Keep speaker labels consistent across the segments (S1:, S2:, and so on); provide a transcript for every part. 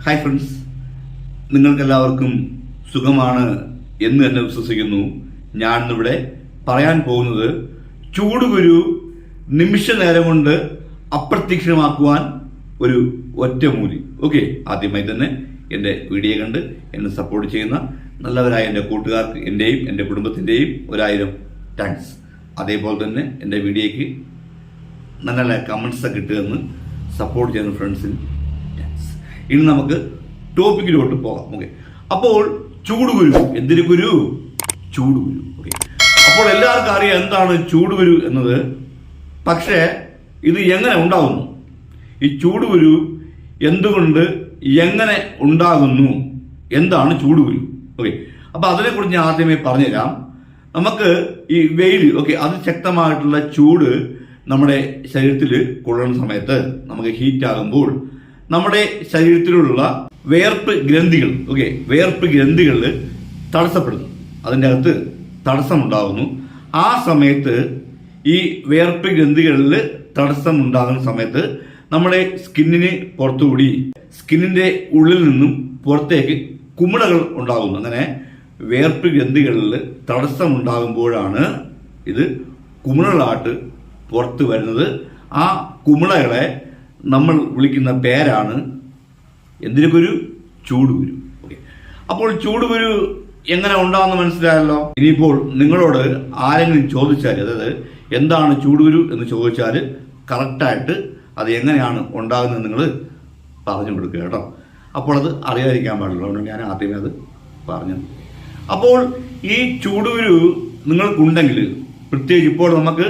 S1: Hi friends, നിങ്ങൾക്കെല്ലാവർക്കും സുഖമാണ് എന്ന് തന്നെ വിശ്വസിക്കുന്നു. ഞാനിന്നിവിടെ പറയാൻ പോകുന്നത് ചൂടുകുരു നിമിഷ നേരം കൊണ്ട് അപ്രത്യക്ഷമാക്കുവാൻ ഒരു ഒറ്റമൂലി. ഓക്കെ, ആദ്യമായി തന്നെ എൻ്റെ വീഡിയോ കണ്ട് എന്നെ സപ്പോർട്ട് ചെയ്യുന്ന നല്ലവരായ എൻ്റെ കൂട്ടുകാർക്ക് എൻ്റെയും എൻ്റെ കുടുംബത്തിൻ്റെയും 1000 താങ്ക്സ്. അതേപോലെ തന്നെ എൻ്റെ വീഡിയോയ്ക്ക് നല്ല നല്ല കമൻസൊക്കെ ഇട്ടുകയെന്ന് സപ്പോർട്ട് ചെയ്യുന്ന ഫ്രണ്ട്സിന് താങ്ക്സ്. ഇനി നമുക്ക് ടോപ്പിക്കിലോട്ട് പോകാം. ഓക്കെ, അപ്പോൾ ചൂടുകുരു, എന്തിനു കുരു? ചൂടുകുരു. ഓക്കെ, അപ്പോൾ എല്ലാവർക്കും അറിയാം എന്താണ് ചൂടുകുരു എന്നത്. പക്ഷേ ഇത് എങ്ങനെ ഉണ്ടാകുന്നു? ഈ ചൂടുകുരു എന്തുകൊണ്ട് എങ്ങനെ ഉണ്ടാകുന്നു? എന്താണ് ചൂടുകുരു? ഓക്കെ, അപ്പൊ അതിനെക്കുറിച്ച് ഞാൻ ആദ്യമേ പറഞ്ഞുതരാം. നമുക്ക് ഈ വെയിൽ, ഓക്കെ, അതിശക്തമായിട്ടുള്ള ചൂട് നമ്മുടെ ശരീരത്തിൽ കൊള്ളുന്ന സമയത്ത്, നമുക്ക് ഹീറ്റ് ആകുമ്പോൾ നമ്മുടെ ശരീരത്തിലുള്ള വേർപ്പ് ഗ്രന്ഥികൾ, ഓക്കെ, വേർപ്പ് ഗ്രന്ഥികൾ തടസ്സപ്പെടുന്നു. അതിൻ്റെ അകത്ത് തടസ്സമുണ്ടാകുന്നു. ആ സമയത്ത് ഈ വേർപ്പ് ഗ്രന്ഥികളിൽ തടസ്സമുണ്ടാകുന്ന സമയത്ത് നമ്മുടെ സ്കിന്നിന് പുറത്തുകൂടി, സ്കിന്നിന്റെ ഉള്ളിൽ നിന്നും പുറത്തേക്ക് കുമിളകൾ ഉണ്ടാകുന്നു. അങ്ങനെ വേർപ്പ് ഗ്രന്ഥികളിൽ തടസ്സമുണ്ടാകുമ്പോഴാണ് ഇത് കുമിളകളായിട്ട് പുറത്ത് വരുന്നത്. ആ കുമിളകളെ നമ്മൾ വിളിക്കുന്ന പേരാണ് എന്തിനു കുരു? ചൂടുകുരു. ഓക്കെ, അപ്പോൾ ചൂടുകുരു എങ്ങനെ ഉണ്ടാകുന്ന മനസ്സിലായല്ലോ. ഇനിയിപ്പോൾ നിങ്ങളോട് ആരെങ്കിലും ചോദിച്ചാൽ, അതായത് എന്താണ് ചൂടുകുരു എന്ന് ചോദിച്ചാൽ കറക്റ്റായിട്ട് അത് എങ്ങനെയാണ് ഉണ്ടാകുന്നത് നിങ്ങൾ പറഞ്ഞു കൊടുക്കുക കേട്ടോ. അപ്പോൾ അത് അറിയാതിരിക്കാൻ പാടില്ല, അതുകൊണ്ട് ഞാൻ ആദ്യമേ അത് പറഞ്ഞു. അപ്പോൾ ഈ ചൂടുകുരു നിങ്ങൾക്കുണ്ടെങ്കിൽ, പ്രത്യേകിച്ച് ഇപ്പോൾ നമുക്ക്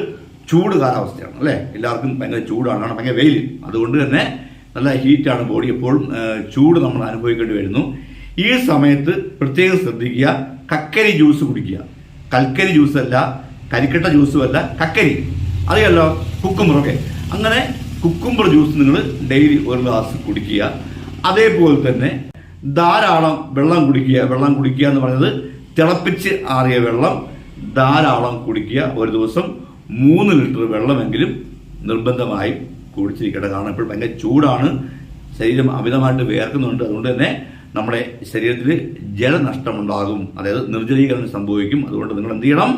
S1: ചൂട് കാലാവസ്ഥയാണ് അല്ലേ, എല്ലാവർക്കും ഭയങ്കര ചൂടാണ്, ഭയങ്കര വെയിൽ, അതുകൊണ്ട് തന്നെ നല്ല ഹീറ്റാണ് ബോഡി, എപ്പോഴും ചൂട് നമ്മൾ അനുഭവിക്കേണ്ടി വരുന്നു. ഈ സമയത്ത് പ്രത്യേകം ശ്രദ്ധിക്കുക, കക്കരി ജ്യൂസ് കുടിക്കുക. കൽക്കരി ജ്യൂസല്ല, കരിക്കട്ട ജ്യൂസും അല്ല, കക്കരി, അറിയാലോ, കുക്കുംബർ. ഓക്കെ, അങ്ങനെ കുക്കുംബർ ജ്യൂസ് നിങ്ങൾ ഡെയിലി ഒരു ഗ്ലാസ് കുടിക്കുക. അതേപോലെ തന്നെ ധാരാളം വെള്ളം കുടിക്കുക. വെള്ളം കുടിക്കുക എന്ന് പറയുന്നത് തിളപ്പിച്ച് ആറിയ വെള്ളം ധാരാളം കുടിക്കുക. ഒരു ദിവസം 3 ലിറ്റർ വെള്ളമെങ്കിലും നിർബന്ധമായും കുടിച്ചിരിക്കട്ടെ. കാരണം ഇപ്പോൾ ഭയങ്കര ചൂടാണ്, ശരീരം അമിതമായിട്ട് വേർക്കുന്നുണ്ട്. അതുകൊണ്ട് തന്നെ നമ്മുടെ ശരീരത്തിൽ ജലനഷ്ടമുണ്ടാകും, അതായത് നിർജ്ജലീകരണം സംഭവിക്കും. അതുകൊണ്ട് നിങ്ങൾ എന്ത് ചെയ്യണം?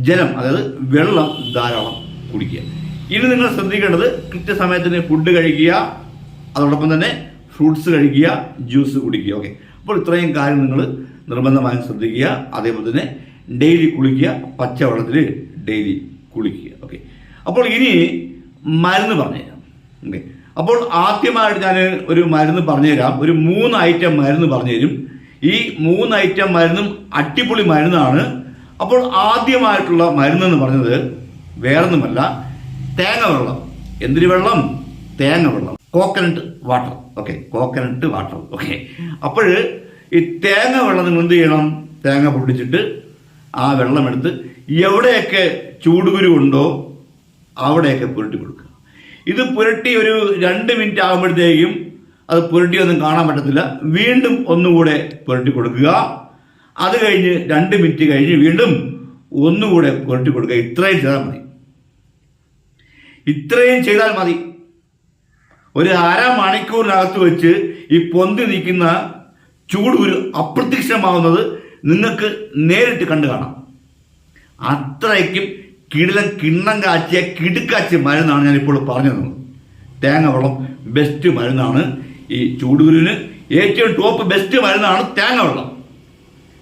S1: ജലം, അതായത് വെള്ളം ധാരാളം കുടിക്കുക. ഇനി നിങ്ങൾ ശ്രദ്ധിക്കേണ്ടത്, കൃത്യസമയത്തിന് ഫുഡ് കഴിക്കുക, അതോടൊപ്പം തന്നെ ഫ്രൂട്ട്സ് കഴിക്കുക, ജ്യൂസ് കുടിക്കുക. ഓക്കെ, അപ്പോൾ ഇത്രയും കാര്യം നിങ്ങൾ നിർബന്ധമായും ശ്രദ്ധിക്കുക. അതേപോലെ തന്നെ ഡെയിലി കുളിക്കുക, പച്ചവെള്ളത്തിൽ ഡെയിലി കുളിക്കുക. ഓക്കെ, അപ്പോൾ ഇനി മരുന്ന് പറഞ്ഞുതരാം. ഓക്കെ, അപ്പോൾ ആദ്യമായിട്ട് ഞാൻ ഒരു മരുന്ന് പറഞ്ഞുതരാം. ഒരു 3 ഐറ്റം മരുന്ന് പറഞ്ഞുതരും. ഈ 3 ഐറ്റം മരുന്നും അടിപൊളി മരുന്നാണ്. അപ്പോൾ ആദ്യമായിട്ടുള്ള മരുന്ന് എന്ന് പറഞ്ഞത് വേറൊന്നുമല്ല, തേങ്ങ വെള്ളം. എന്തിന് വെള്ളം? തേങ്ങ വെള്ളം, coconut water. Okay, coconut water. Okay, അപ്പോൾ ഈ തേങ്ങ വെള്ളം നിങ്ങൾ എന്ത് ചെയ്യണം? തേങ്ങ പൊട്ടിച്ചിട്ട് ആ വെള്ളം എടുത്ത് എവിടെയൊക്കെ ചൂടുകുരു ഉണ്ടോ അവിടെയൊക്കെ പുരട്ടി കൊടുക്കുക. ഇത് പുരട്ടി ഒരു 2 മിനിറ്റ് ആകുമ്പോഴത്തേക്കും അത് പുരട്ടിയൊന്നും കാണാൻ പറ്റത്തില്ല. വീണ്ടും ഒന്നുകൂടെ പുരട്ടി കൊടുക്കുക. അത് കഴിഞ്ഞ് 2 മിനിറ്റ് കഴിഞ്ഞ് വീണ്ടും ഒന്നുകൂടെ പുരട്ടി കൊടുക്കുക. ഇത്രയും ചെയ്താൽ മതി. ഇത്രയും ചെയ്താൽ മതി. ഒരു അരമണിക്കൂറിനകത്ത് വെച്ച് ഈ പൊന്തി നിൽക്കുന്ന ചൂടുകുരു അപ്രത്യക്ഷമാവുന്നത് നിങ്ങൾക്ക് നേരിട്ട് കണ്ടു കാണാം. അത്രയ്ക്കും കിണ്ണം കാച്ചിയ കിടുക്കാച്ചിയ മരുന്നാണ് ഞാനിപ്പോൾ പറഞ്ഞു തന്നത്. തേങ്ങ വെള്ളം ബെസ്റ്റ് മരുന്നാണ്. ഈ ചൂടുകുരുവിന് ഏറ്റവും ടോപ്പ് ബെസ്റ്റ് മരുന്നാണ് തേങ്ങ വെള്ളം.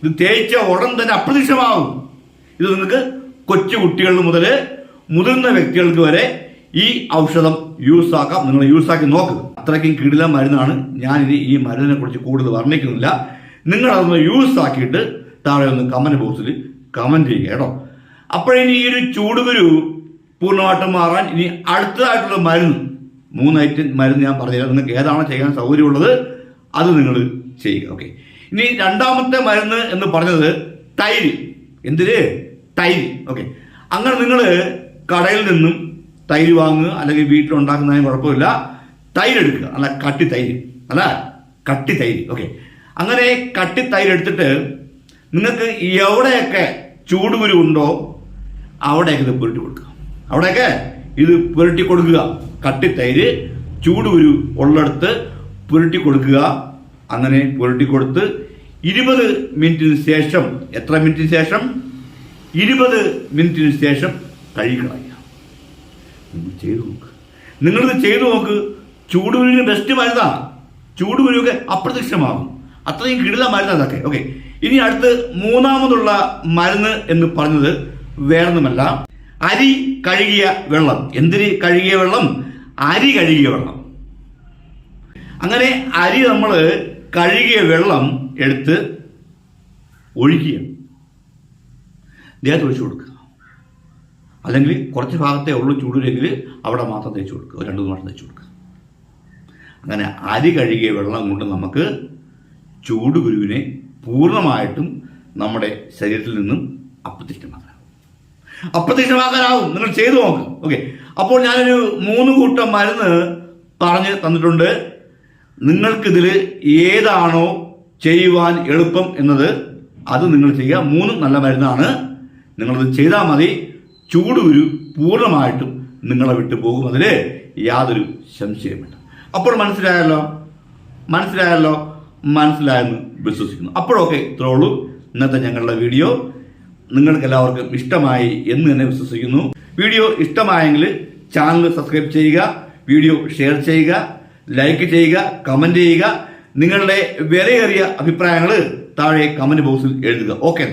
S1: ഇത് തേച്ച ഉടൻ തന്നെ അപ്രത്യക്ഷമാവും. ഇത് നിങ്ങൾക്ക് കൊച്ചു കുട്ടികൾ മുതൽ മുതിർന്ന വ്യക്തികൾക്ക് വരെ ഈ ഔഷധം യൂസ് ആക്കാം. നിങ്ങൾ യൂസ് ആക്കി നോക്കുക. അത്രയ്ക്കും കിടിലൻ മരുന്നാണ്. ഞാനിനി ഈ മരുന്നിനെ കുറിച്ച് കൂടുതൽ വർണ്ണിക്കുന്നില്ല. നിങ്ങൾ അതൊന്ന് യൂസ് ആക്കിയിട്ട് താഴെ ഒന്ന് കമന്റ് ബോക്സിൽ കമന്റ് ചെയ്യുക കേട്ടോ. അപ്പോഴിനി ഈ ഒരു ചൂടുകുരു പൂർണ്ണമായിട്ടും മാറാൻ ഇനി അടുത്തതായിട്ടുള്ള മരുന്ന്, 3 ഐറ്റം മരുന്ന് ഞാൻ പറഞ്ഞുതരാം. നിങ്ങൾക്ക് ഏതാണോ ചെയ്യാൻ സൗകര്യമുള്ളത് അത് നിങ്ങൾ ചെയ്യുക. ഓക്കെ, ഇനി രണ്ടാമത്തെ മരുന്ന് എന്ന് പറഞ്ഞത് തൈര്. എന്തിന്? തൈര്. ഓക്കെ, അങ്ങനെ നിങ്ങൾ കടയിൽ നിന്നും തൈര് വാങ്ങുക, അല്ലെങ്കിൽ വീട്ടിലുണ്ടാക്കുന്നതിന് കുഴപ്പമില്ല. തൈര് എടുക്കുക, അല്ല കട്ടി തൈര്, അല്ല കട്ടി തൈര്. ഓക്കെ, അങ്ങനെ കട്ടി തൈര് എടുത്തിട്ട് നിങ്ങൾക്ക് എവിടെയൊക്കെ ചൂടുകുരു ഉണ്ടോ അവിടെയൊക്കെ ഇത് പുരട്ടി കൊടുക്കുക. അവിടെയൊക്കെ ഇത് പുരട്ടി കൊടുക്കുക. കട്ടി തൈര് ചൂടുകുരു ഉള്ളിടത്ത് പുരട്ടി കൊടുക്കുക. അങ്ങനെ പുരട്ടി കൊടുത്ത് 20 മിനിറ്റിന് ശേഷം, എത്ര മിനിറ്റിന് ശേഷം? 20 മിനിറ്റിന് ശേഷം കഴുകിക്കളയുക. നിങ്ങളിത് ചെയ്തു നോക്ക്. ചൂടുകുരുവിന് ബെസ്റ്റ് മരുന്നാണ്. ചൂടുകുരുവൊക്കെ അപ്രത്യക്ഷമാകും. അത്രയും കിടില മരുന്ന് അതൊക്കെ. ഓക്കെ, ഇനി അടുത്ത് മൂന്നാമതുള്ള മരുന്ന് എന്ന് പറഞ്ഞത് വേറൊന്നുമല്ല, അരി കഴുകിയ വെള്ളം. എന്തിന് കഴുകിയ വെള്ളം? അരി കഴുകിയ വെള്ളം. അങ്ങനെ അരി നമ്മൾ കഴുകിയ വെള്ളം എടുത്ത് ഒഴിക്കുക, ദേഹത്ത് ഒഴിച്ചു കൊടുക്കുക. അല്ലെങ്കിൽ കുറച്ച് ഭാഗത്തേ ഉള്ളൂ ചൂടുരെങ്കിൽ അവിടെ മാത്രം തേച്ച് കൊടുക്കുക, 2-3 മാസം തേച്ച് കൊടുക്കുക. അങ്ങനെ അരി കഴുകിയ വെള്ളം കൊണ്ട് നമുക്ക് ചൂടുകുരുവിനെ പൂർണ്ണമായിട്ടും നമ്മുടെ ശരീരത്തിൽ നിന്നും അപ്രത്യക്ഷമാക്കാനാവും. നിങ്ങൾ ചെയ്തു നോക്ക്. ഓക്കെ, അപ്പോൾ ഞാനൊരു 3 കൂട്ടം മരുന്ന് പറഞ്ഞ് തന്നിട്ടുണ്ട്. നിങ്ങൾക്കിതിൽ ഏതാണോ ചെയ്യുവാൻ എളുപ്പം എന്നത് അത് നിങ്ങൾ ചെയ്യുക. 3 നല്ല മരുന്നാണ്. നിങ്ങളത് ചെയ്താൽ മതി. ചൂടുകുരു പൂർണ്ണമായിട്ടും നിങ്ങളെ വിട്ടു പോകും. അതിൽ യാതൊരു സംശയമില്ല. അപ്പോൾ മനസ്സിലായെന്ന് വിശ്വസിക്കുന്നു. അപ്പോഴൊക്കെ ഇത്രേ ഉള്ളൂ ഇന്നത്തെ ഞങ്ങളുടെ വീഡിയോ. നിങ്ങൾക്ക് എല്ലാവർക്കും ഇഷ്ടമായി എന്ന് തന്നെ വിശ്വസിക്കുന്നു. വീഡിയോ ഇഷ്ടമായെങ്കിൽ ചാനൽ സബ്സ്ക്രൈബ് ചെയ്യുക, വീഡിയോ ഷെയർ ചെയ്യുക, ലൈക്ക് ചെയ്യുക, കമന്റ് ചെയ്യുക. നിങ്ങളുടെ വിലയേറിയ അഭിപ്രായങ്ങൾ താഴെ കമന്റ് ബോക്സിൽ എഴുതുക. ഓക്കെ.